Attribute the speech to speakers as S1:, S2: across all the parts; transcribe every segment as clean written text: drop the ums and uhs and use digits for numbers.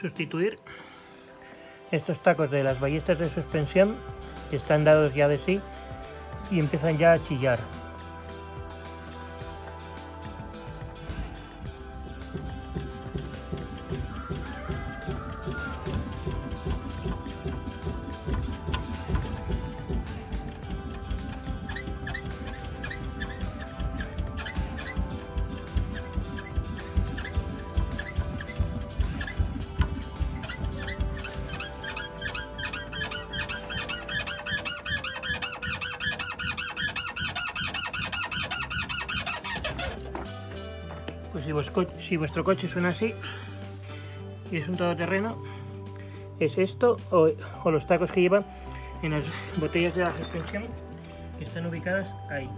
S1: sustituir estos tacos de las ballestas de suspensión, que están dados ya de sí y empiezan ya a chillar. Pues si vuestro coche suena así y es un todoterreno, es esto o los tacos que llevan en las botellas de la suspensión que están ubicadas ahí.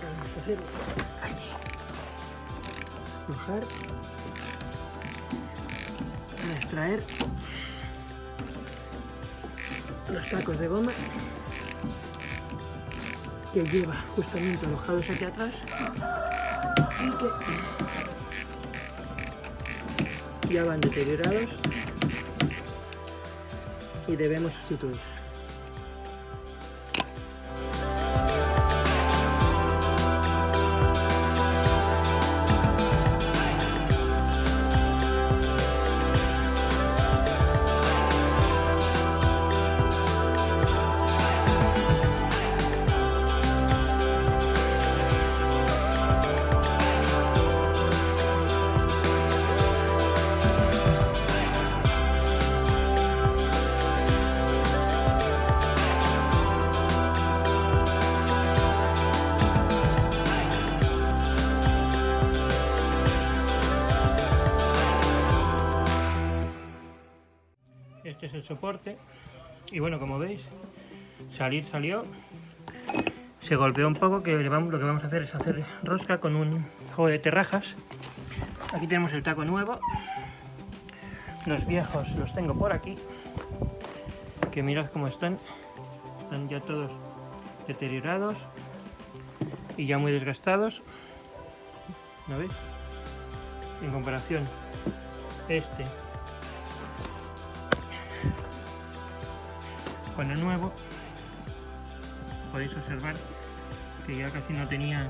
S1: Vamos a hacer aflojar, extraer los tacos de goma que lleva justamente alojados aquí atrás y que ya van deteriorados y debemos sustituir. Este es el soporte y bueno, como veis, salió, se golpeó un poco, que lo que vamos a hacer es hacer rosca con un juego de terrajas. Aquí tenemos el taco nuevo, los viejos los tengo por aquí, que mirad cómo están ya todos deteriorados y ya muy desgastados, ¿no veis? En comparación, este con el nuevo, podéis observar que ya casi no tenía,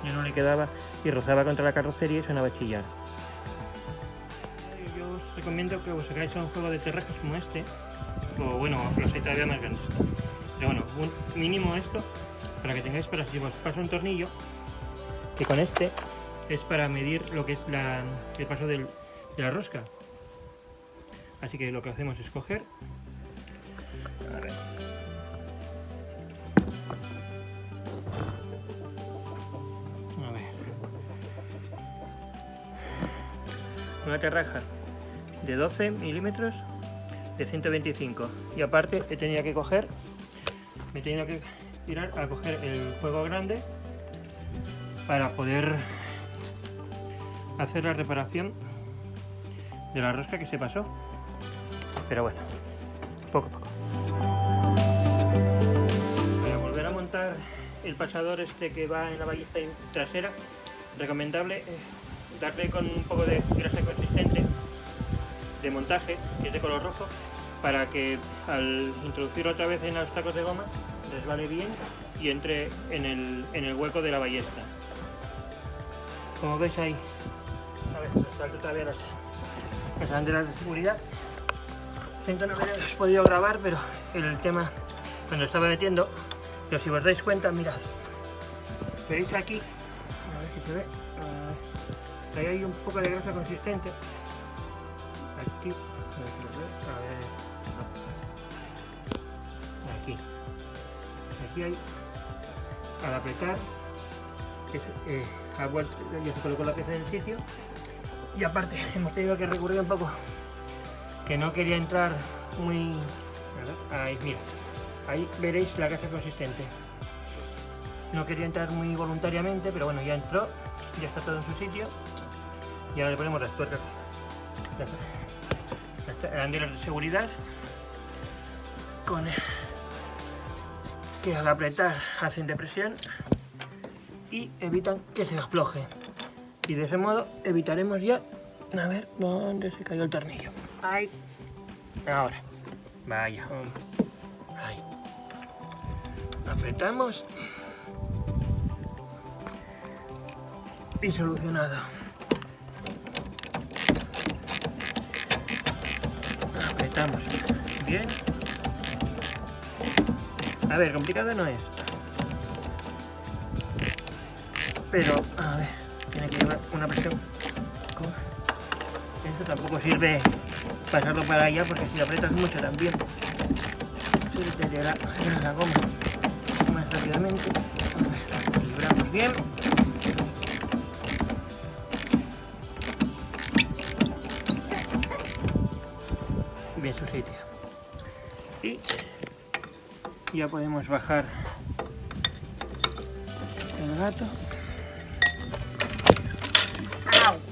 S1: ya no le quedaba y rozaba contra la carrocería y sonaba a chillar. Yo os recomiendo que os hagáis un juego de terrajas como este, o bueno, los hay todavía más grandes, pero bueno, un mínimo esto, para que tengáis para si os pasa un tornillo, que con este es para medir lo que es el paso de la rosca. Así que lo que hacemos es coger, a ver, una terraja de 12 milímetros de 125 y aparte me he tenido que tirar a coger el juego grande para poder hacer la reparación de la rosca que se pasó, pero bueno, poco a poco. Para volver a montar el pasador este que va en la ballesta trasera, recomendable darle con un poco de grasa consistente de montaje, que es de color rojo, para que al introducirlo otra vez en los tacos de goma resbale bien y entre en el hueco de la ballesta. Como veis ahí, a ver, salto todavía las banderas de seguridad. Siento no haber podido grabar, pero el tema cuando estaba metiendo, pero si os dais cuenta, mirad, veis aquí, a ver si se ve, ahí hay un poco de grasa consistente, aquí, a ver si lo veis, a ver, no. Aquí hay, al apretar, ya se colocó la pieza en el sitio, y aparte hemos tenido que recurrir un poco, que no quería entrar muy Ahí, mira, ahí veréis la caja consistente. No quería entrar muy voluntariamente, pero bueno, ya entró, ya está todo en su sitio y ahora le ponemos las tuercas. Las arandelas de seguridad que al apretar hacen depresión y evitan que se afloje, y de ese modo evitaremos ya, a ver dónde se cayó el tornillo. Ahí, ahora, vaya, ahí, apretamos y solucionado. Apretamos bien. A ver, complicado no es, pero a ver, tiene que llevar una presión. Eso tampoco sirve pasarlo para allá, porque si aprietas mucho también se deteriora la goma más rápidamente. A ver, la equilibramos bien. Bien su sitio. Y ya podemos bajar el gato,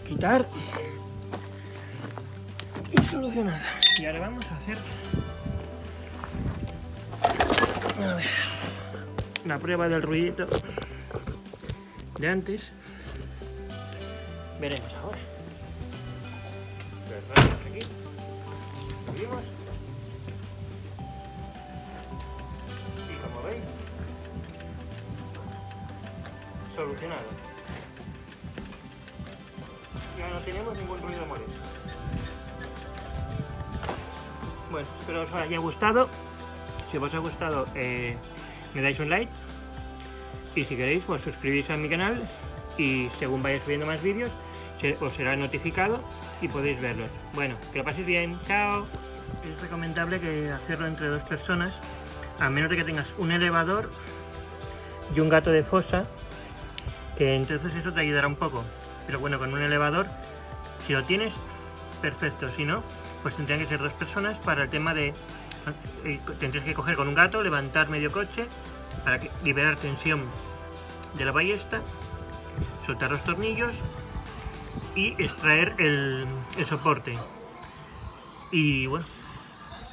S1: quitar y solucionado. Y ahora vamos a hacer, a ver, la prueba del ruidito de antes. Veremos ahora. Cerramos aquí, subimos. Solucionado. Ya no tenemos ningún ruido molesto. Bueno, espero os haya gustado. Si os ha gustado, me dais un like. Y si queréis, pues suscribís a mi canal. Y según vaya subiendo más vídeos, os será notificado y podéis verlos. Bueno, que lo paséis bien. Chao. Es recomendable que hacerlo entre dos personas, a menos de que tengas un elevador y un gato de fosa, que entonces eso te ayudará un poco. Pero bueno, con un elevador, si lo tienes, perfecto. Si no, pues tendrían que ser dos personas para el tema de... tendrías que coger con un gato, levantar medio coche para liberar tensión de la ballesta, soltar los tornillos y extraer el soporte. Y bueno,